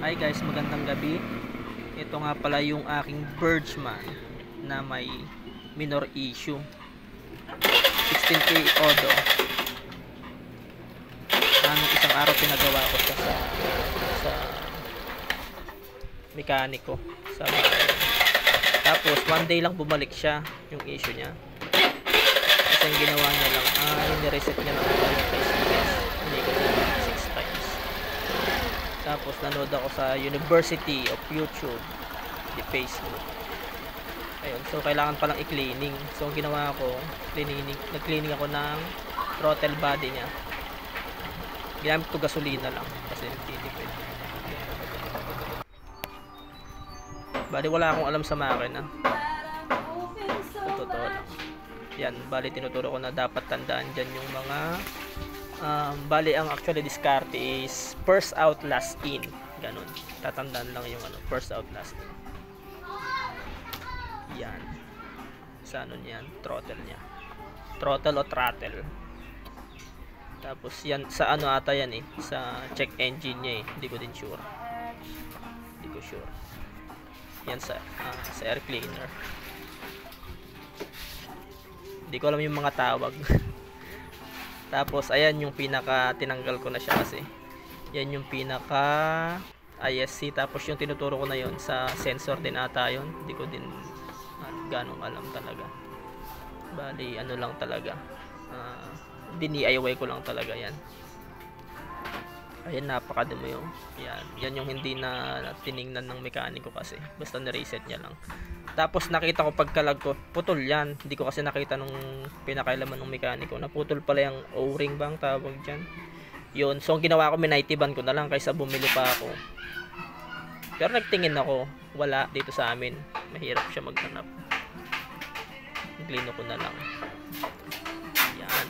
Hi guys, magandang gabi. Ito nga pala yung aking Birchman na may minor issue. 16K Odo. Anong isang araw pinagawa ko siya sa mekaniko sa bahay. Tapos one day lang bumalik siya yung issue niya. Kasi yung ginawa niya lang, nireset niya lang yung Facebook. Hindi ko na 6 times. Tapos nanood ako sa University of YouTube, di Facebook. Ayun, so kailangan palang i-cleaning. So ang ginawa ko, nag-cleaning ako ng throttle body niya. Ginamit ko gasolina lang kasi titipid. Bali wala akong alam sa makina. Sa totoo lang. Yan, bali tinuturo ko na dapat tandaan dyan yung mga bali ang actually diskarte is first out last in. Ganun. Tatandaan lang yung first out last in. Yan. Sa ano niyan, throttle niya. Throttle o throttle. Tapos yan sa ano ata yan sa check engine niya hindi ko din sure. Hindi ko sure. Yan sa air cleaner. Hindi ko alam yung mga tawag. Tapos ayan yung pinaka tinanggal ko na siya kasi. Yan yung pinaka ISC, tapos yung tinuturo ko na yon sa sensor din ata yun. Hindi ko din ganong alam talaga. Bali ano lang talaga. DIY ko lang talaga yan. Ayan, napakadumi yung yan yung hindi na tiningnan ng mekaniko kasi basta na-reset niya lang. Tapos nakita ko pagkalag ko, putol yan. Hindi ko kasi nakita nung pinakailaman ng mekaniko na putol pala yung O-ring bang tawag dyan. Yun, so ang ginawa ko, minaitiban ko na lang kaysa bumili pa ako. Pero nagtingin ako, wala dito sa amin. Mahirap siya maghanap. Naglino ko na lang. Yan.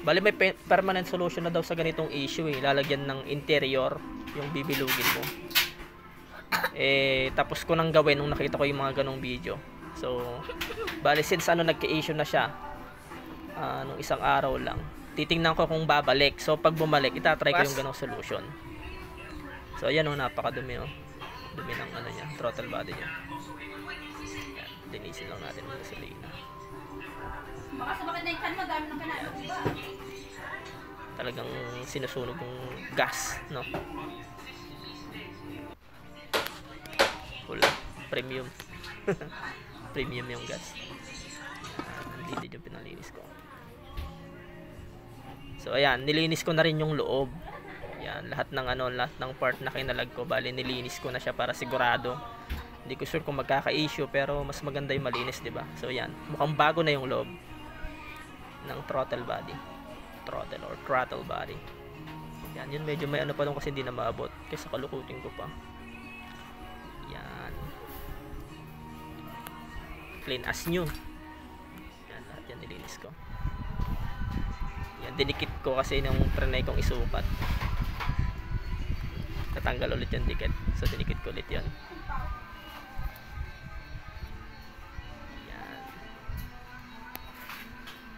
Bali may permanent solution na daw sa ganitong issue lalagyan ng interior yung bibilugin mo. Tapos ko nang gawin nung nakita ko yung mga ganong video. So bali since nagka-issue na siya nung isang araw lang, titingnan ko kung babalik. So pag bumalik, itatry ko yung ganong solution. So ayan napakadumi dumi ng niya, throttle body niya. Yan, linisin lang natin ng gasolina. Talagang sinusunog yung gas, no? Wala, premium. Premium yung gas. Hindi din yung pinalinis ko. So ayan, nilinis ko na rin yung loob. Yan, lahat ng part na kinalag ko, bali nilinis ko na siya para sigurado. Hindi ko sure kung magkaka-issue pero mas maganda yung malinis, 'di ba? So yan, mukhang bago na yung loob ng throttle body. Throttle or throttle body. Yan, yun medyo may pa lang kasi hindi na maabot kasi kalukutin ko pa. Yan. Clean as new. Yan, lahat yan nilinis ko. Yan, dinikit ko kasi nung trinay kong isukat. Natanggal ulit yung dikit. So dinikit ko ulit yan.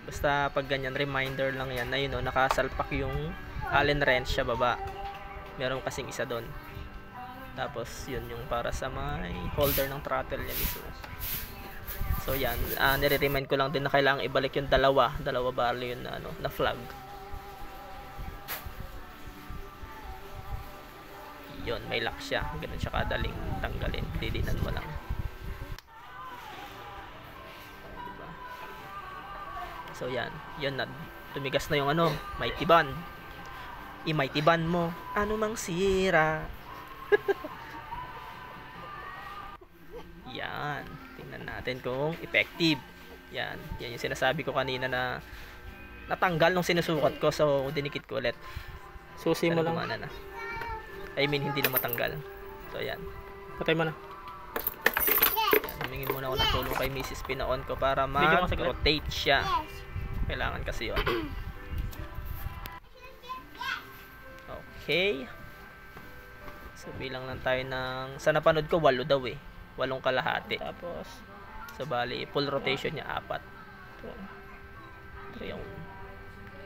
Basta pag ganyan, reminder lang yan na nakasalpak yung Allen wrench sa baba. Meron kasing isa doon. Tapos yun yung para sa may holder ng throttle yan mismo. So yan, nire-remind ko lang din na kailangan ibalik yung dalawa bali yun na flag. Yun, may lock siya. Ganun siya kadaling tanggalin. Didinan mo lang. So yan, yun na tumigas na yung mighty band. I-mighty band mo, ano mang sira. Yan, tingnan natin kung effective. Yan yung sinasabi ko kanina na natanggal nung sinusukat ko, so dinikit ko ulit. Susi mo lang. Na. I mean, hindi na matanggal. So yan. Patay mo na. Yan, humingi muna ako ng tulong kay Mrs. Pinaon ko para mag-rotate siya. Kailangan kasi yun. Okay. So bilang lang tayo ng sa napanood ko 8 daw 8 kalahati. Tapos so bali full rotation niya 4.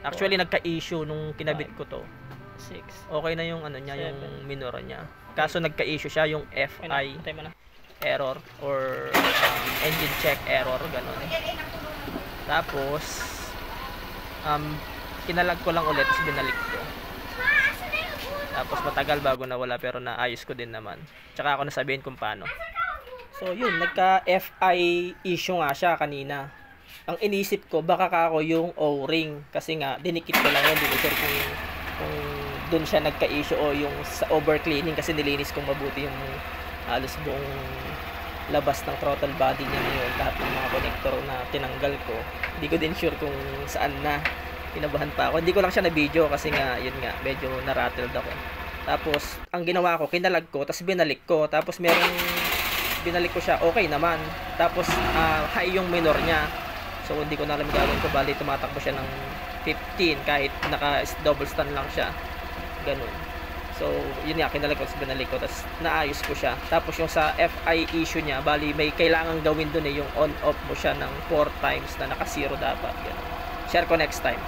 Actually nagka-issue nung kinabit ko to. Okay na yung ano niya, yung minor niya. Kaso nagka-issue siya yung FI error or engine check error, ganun. Tapos kinalag ko lang ulit, tapos binalik ko. Tapos matagal bago nawala, pero naayos ko din naman. Tsaka ako nasabihin kung paano. So yun, nagka-FI issue nga siya kanina. Ang inisip ko, baka ako yung O-ring. Kasi nga, dinikit ko lang yun. Hindi ko sure kung dun siya nagka-issue o yung sa over-cleaning. Kasi nilinis kong mabuti yung halos buong labas ng throttle body niya ngayon. Lahat ng mga connector na tinanggal ko. Hindi ko din sure kung saan na. Kinabahan pa ako. Hindi ko lang siya na-video kasi nga, yun nga, medyo na-rattled ako. Tapos, ang ginawa ko, kinalag ko, tapos binalik ko. Tapos merong binalik ko siya, okay naman. Tapos, high yung minor niya. So, hindi ko na alam gagawin ko. Bali, tumatakbo siya ng 15 kahit naka-double stand lang siya. Ganun. So, yun nga, kinalag ko, tapos binalik ko. Tapos, naayos ko siya. Tapos, yung sa FI issue niya, bali, may kailangan gawin dun yung on-off mo siya ng 4 times na naka-zero dapat. Ganun. Share ko next time.